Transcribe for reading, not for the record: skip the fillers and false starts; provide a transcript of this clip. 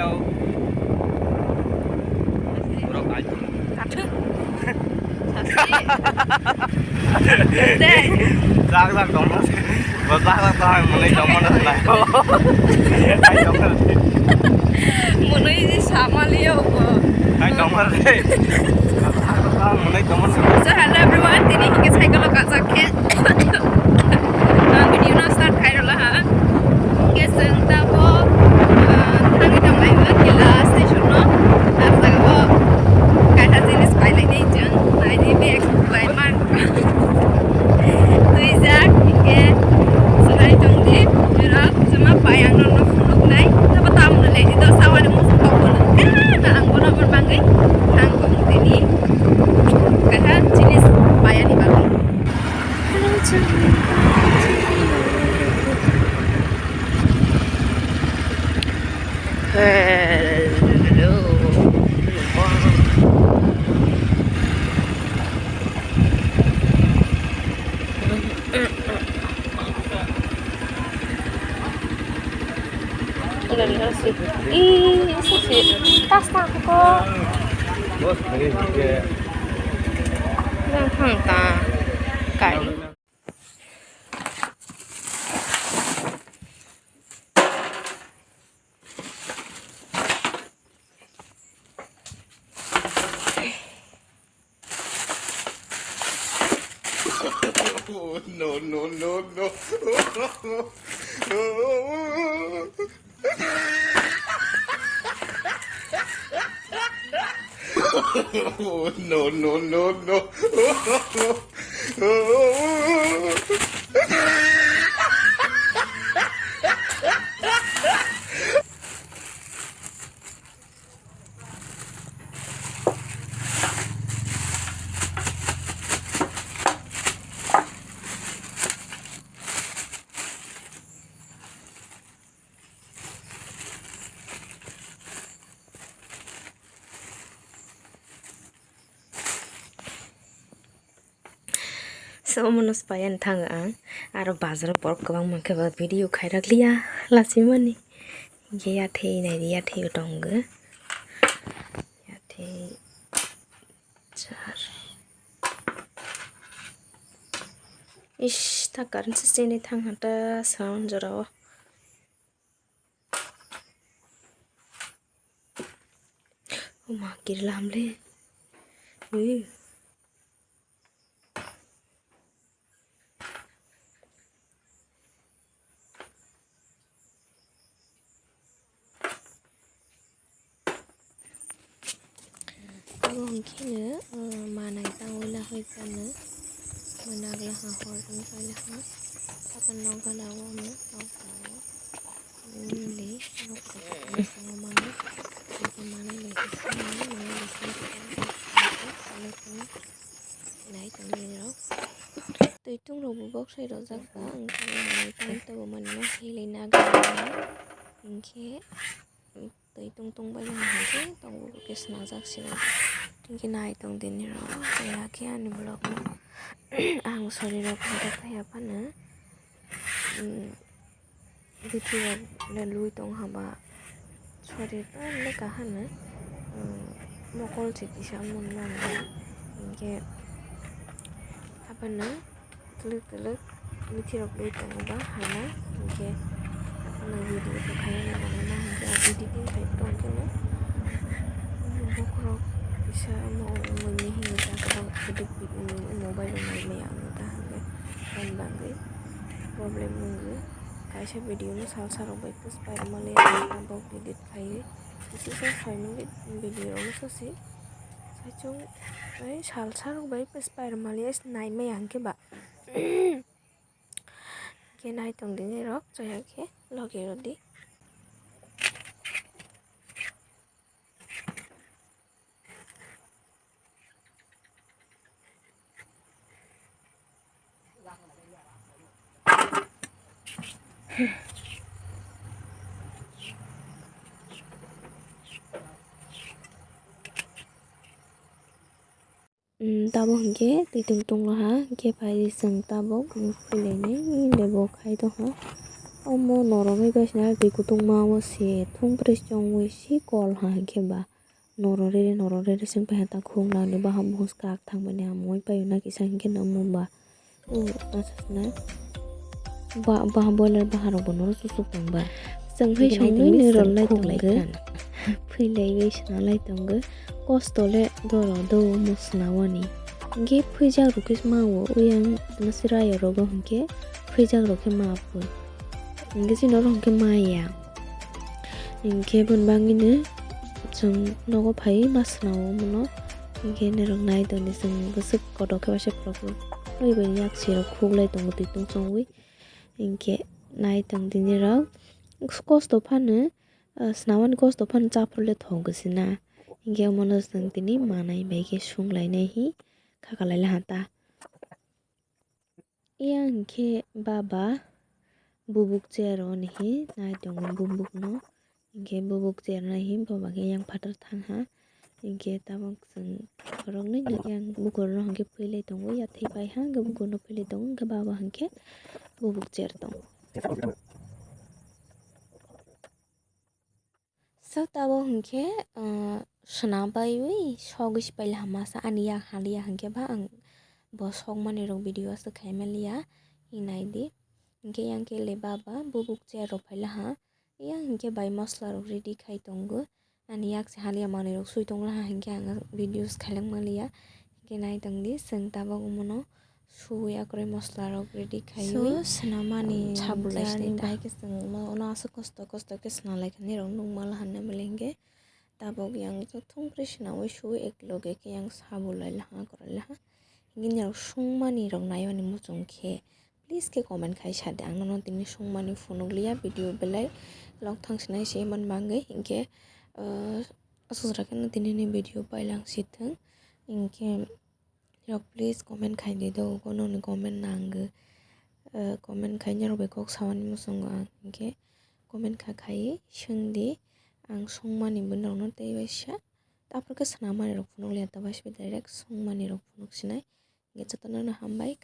Hello. Borok aja. Kadang. Saksi. Rang tomat. Rang mulai tomat lah. Hai tomat. Mulai di sama liau. Hai tomat. Mulai tomat. So hello everyone, tini hingga saya kalau kat sakit. Video nak start kai dulu ha. Hingga sentap bo. Thang itu mai gila station no. Apa bo? Kata jenis kai lagi jeng. Nai di beg bai man. Tuh jak hingga sehari tunggu. Nirok cuma bayang nono fuluk nai. Tapi tamu nilai itu sawan musuh kau pun. Nah anggola berbangai. Angkong tini. Kata jenis bayang di bawah. Hello. Udah lihat sih. Ih, sih. Tas aku. Bos, lagi juga. Đang thẳng tà cải. Oh, no. So manos payan thang ang aro bazar borok kabang mangke ba video khai rakliya lasimani ge ya thei nai ya thei dong ge ya thei char ish ta karan se chene thang hata sound jorao o ma kirlam le mungkin mana tahu lah ikan menaglah hahor dan kala ha akan noga lawa me tahu ini rok sama mana mana lagi mana naik tanggung rok tôi tung rồi bốc xoay đó ra cả anh cái tôi mình nó hay lên naga ini tôi tung bay lên thế tông cái sna rác xí cái này tông đến rồi saya kia anh blog ang sorry rok kita kayak apa na video dan lui tong haba sorry kan mereka hana mokol ceki samun mana ini apa na teluk video lui tong haba hana ini apa na video tu kayak mana hingga editing kayak tong kena bukur bisa mau memihing kita kalau hidup mobile में आना हंगे kan bangai problem nunggu Kaisa video nu sal saro baik terus pada malah yang bau edit kai isi saya final video nu sih saya cung sal saro baik terus pada malah naik me yang ke ba ke naik tong dini rok saya ke lagi rodi tabo hingke titung tung ha ke pai seng tabo pile ne lebo khai to ha 어머 너러미 가시날 비구동 마워시 통브레시 정위시 걸 하게바 너러레레 생파하다 콩나니 바함 호스카 악탕바니 아모이 바유나 기상게 너무바 나사스나 바함 보일러 바하로보 너로 수수방바 जोंफै संनो रलायदोंगो फैलाय संलायदोंगो कस्तले दरदौ मुसनावनि इंगे फैजा रुकिस मावो उयां नसिराय रोगो हंके फैजा रोके मापो इंगे सिनो हंके माया इंगे बनबांगिनो जों नगो फाय मासनावो मनो इंगे नरं नायदोनि जों गोसोक गदके वासेफ्राबो फैबाय याक्सिरो खुगलायदोंगो दितुं संवि इंगे नायदों दिनिराव कस्त फानो स्नावान कस्त फानो चाफुरले थगोसना इंगे मनो जों दिनि मानाय बायगे सुंलायनाय हि खाखालायला हाता इया इंगे बाबा बुबुक चेरो निहि नायदों बुबुक न इंगे बुबुक चेर नाहि बाबा के yang फादर थांहा इंगे ताबक जों रंनै yang बुकुर हंगे फैलाय दङ या थैबाय हा बुकुर न फैलाय दङ गा बाबा हंगे बुबुक चेर दङ So tabo hengke senabai wi sogis pail hamasa ania halia hengke ba ang bosong mani rong video se kaimelia inai di hengke yang ke le baba bubuk chair ro paila ha yang hengke bai masla ro ready khai tongo ania se halia mani ro sui tongla ha hengke ang videos khailang malia hengke nai tangdi seng tabo gumono suya kore masla ro ready khai so senamani chabulai ni bai ke seng ma ona se kosto ke sna lai khani rong nung mal hanne melenge tabo yang so thong prishna oi shu ek loge ke yang sabulai la ha korala ha hingin rong sungmani rong nayoni muchung khe please ke comment khai sade ang non tini sungmani phonoglia video belai log thangsnai se man mangai hingke asusra kan tini ni video pailang sitheng hingke rok please comment khai de do kono ni comment nang comment khai nyaro be kok sawani musung ang hingke comment kha khai sungdi ang sungmani bunrong no tei baisa taporke sanamani rok phunoglia tabasbe direct sungmani rok phunogsinai nge jotona hambai.